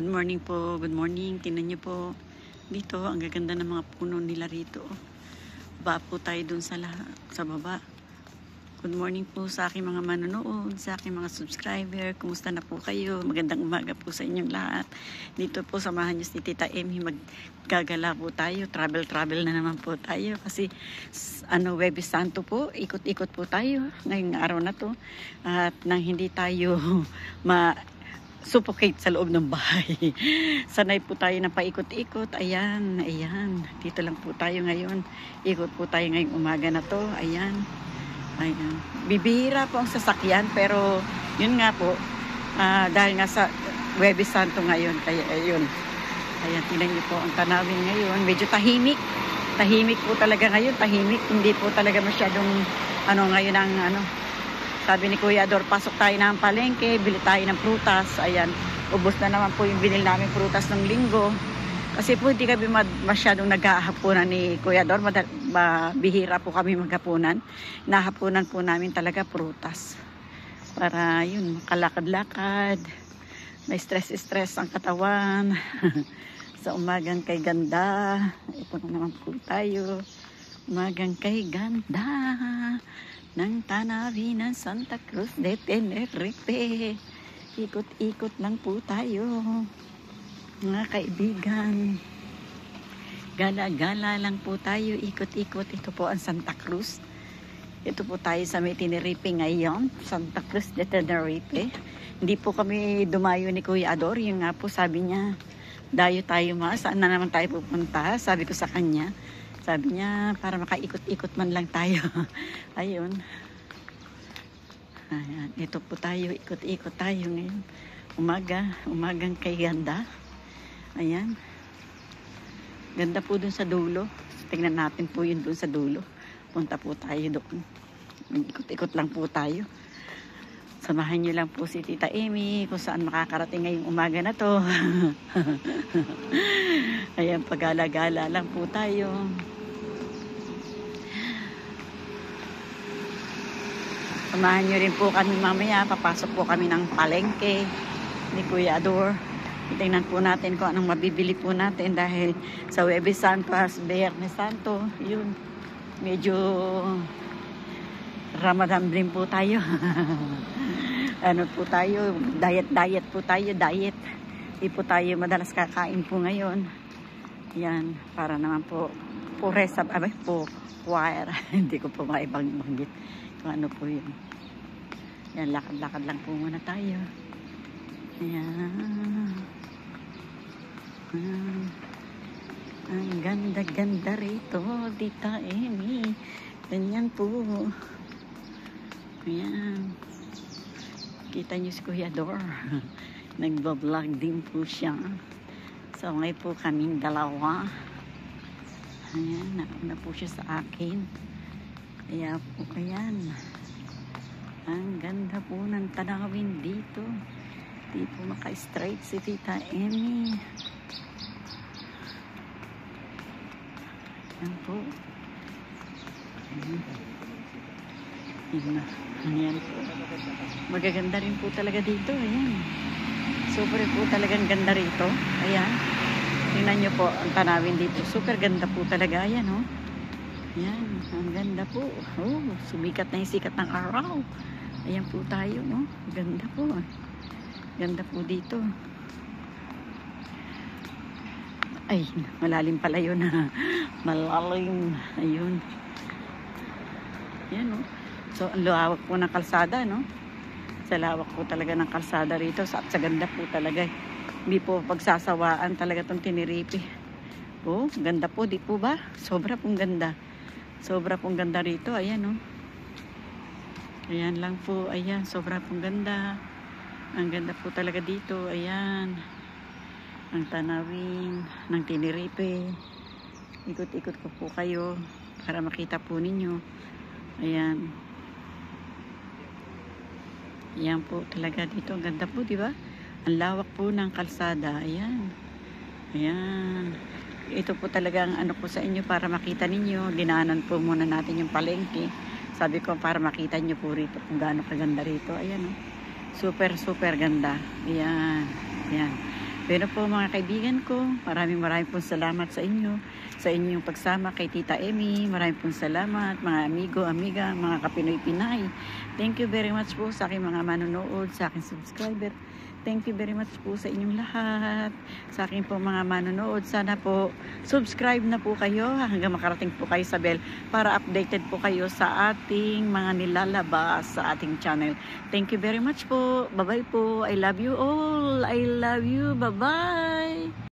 Good morning po, good morning. Tingnan niyo po dito, ang gaganda ng mga puno nila rito. Baba po tayo dun sa baba. Good morning po sa aking mga manonood, sa aking mga subscriber. Kumusta na po kayo? Magandang umaga po sa inyong lahat. Dito po, samahan niyo si Tita Emmy. Maggagala po tayo. Travel na naman po tayo. Kasi, Huwebes Santo po. Ikot-ikot po tayo ngayong araw na to. At nang hindi tayo suffocate sa loob ng bahay. Sanay po tayo na paikot-ikot. Ayan. Dito lang po tayo ngayon. Ikot po tayo ngayong umaga na to. Ayan. Bibihira po ang sasakyan, pero yun nga po, dahil nga sa Huwebes Santo ngayon, kaya ayun. Ayan, tingnan niyo po ang tanawin ngayon. Medyo tahimik. Tahimik po talaga ngayon. Tahimik. Hindi po talaga masyadong ngayon ang sabi ni Kuya Ador, pasok tayo ng palengke, bili tayo ng prutas. Ayan, ubos na naman po yung binil namin prutas ng linggo. Kasi po hindi kami masyadong naghahaponan ni Kuya Ador. Bihira po kami maghapunan. Nahapunan po namin talaga prutas. Para yun, makalakad-lakad. May stress-stress ang katawan. Sa umagang kay ganda. Ito na naman po tayo. Umagang kay ganda. Ng tanawin ng Santa Cruz de Tenerife. Ikot-ikot lang po tayo, mga kaibigan. Gala-gala lang po tayo, ikot-ikot. Ito po ang Santa Cruz. Ito po tayo sa may Tenerife ngayon, Santa Cruz de Tenerife. Hindi po kami dumayo ni Kuya Ador. Yung nga po sabi niya, dayo tayo saan na naman tayo pupunta? Sabi ko sa kanya. Sabi niya, para makaikot-ikot man lang tayo. Ayun. Ayan. Ito po tayo, ikot-ikot tayo ngayon. Umagang kay ganda. Ayan. Ganda po dun sa dulo. Tingnan natin po yun dun sa dulo. Punta po tayo doon. Ikot-ikot lang po tayo. Samahan niyo lang po si Tita Emmy kung saan makakarating ngayong umaga na to. Ayan, pagala-gala lang po tayo. Samahan niyo rin po kami mamaya. Papasok po kami ng palengke ni Kuya Ador. Tingnan po natin kung anong mabibili po natin dahil sa Huwebes Santo, Biyernes Santo, yun, medyo Ramadan din po tayo. Po tayo, diet po tayo, diet. Hindi po tayo madalas kakain po ngayon. Yan, para naman po puwire. Hindi ko po maibang-banggit kung ano po yun. Yan, lakad-lakad lang po muna tayo. Yan. Ang ganda-ganda rito, Tita Emmy. Ganyan po. Ayan. Kita niyo si Kuya Ador. Nagbablog din po siya. So, ngayon po kaming dalawa. Ayan, nauna po siya sa akin. Kaya po, ayan. Ang ganda po ng tanawin dito. Di po maka-straight si Tita Emmy. Ayan po. Ayan po. Magaganda rin po talaga dito. Ayan. Super po talagang ganda rito. Ayan. Tingnan nyo po ang tanawin dito. Super ganda po talaga. Ayan, oh. Ayan. Ang ganda po. Oh, sumikat na yung sikat ng araw. Ayan po tayo, no? Ganda po. Ganda po dito. Ay, malalim pala yun. Malalim. Ayun. Ayan, no? So, ang lawak po ng kalsada, no? Sa lawak po talaga ng kalsada rito. Sa ganda po talaga. Hindi po pagsasawaan talaga itong Tenerife. Oh, ganda po. Di po ba? Sobra pong ganda. Sobra pong ganda rito. Ayan, no? Ayan lang po. Ayan, sobra pong ganda. Ang ganda po talaga dito. Ayan. Ang tanawin ng Tenerife. Ikot-ikot ko po kayo para makita po ninyo. Ayan. Ayan po talaga dito. Ang ganda po, di ba? Ang lawak po ng kalsada. Ayan. Ayan. Ito po talaga ang po sa inyo para makita ninyo. Dinaanan po muna natin yung palengke. Sabi ko para makita nyo po rito kung gaano kaganda rito. Ayan, oh. Super, super ganda. Ayan. Ayan. Pero po mga kaibigan ko, maraming pong salamat sa inyo. Sa inyong pagsama kay Tita Emmy. Maraming pong salamat mga amigo, amiga, mga kapinoy-pinay. Thank you very much po sa aking mga manonood, sa aking subscriber. Thank you very much po sa inyong lahat. Sa aking po mga manonood, sana po subscribe na po kayo hanggang makarating po kayo sa bell para updated po kayo sa ating mga nilalabas sa ating channel. Thank you very much po. Bye-bye po. I love you all. I love you. Bye-bye.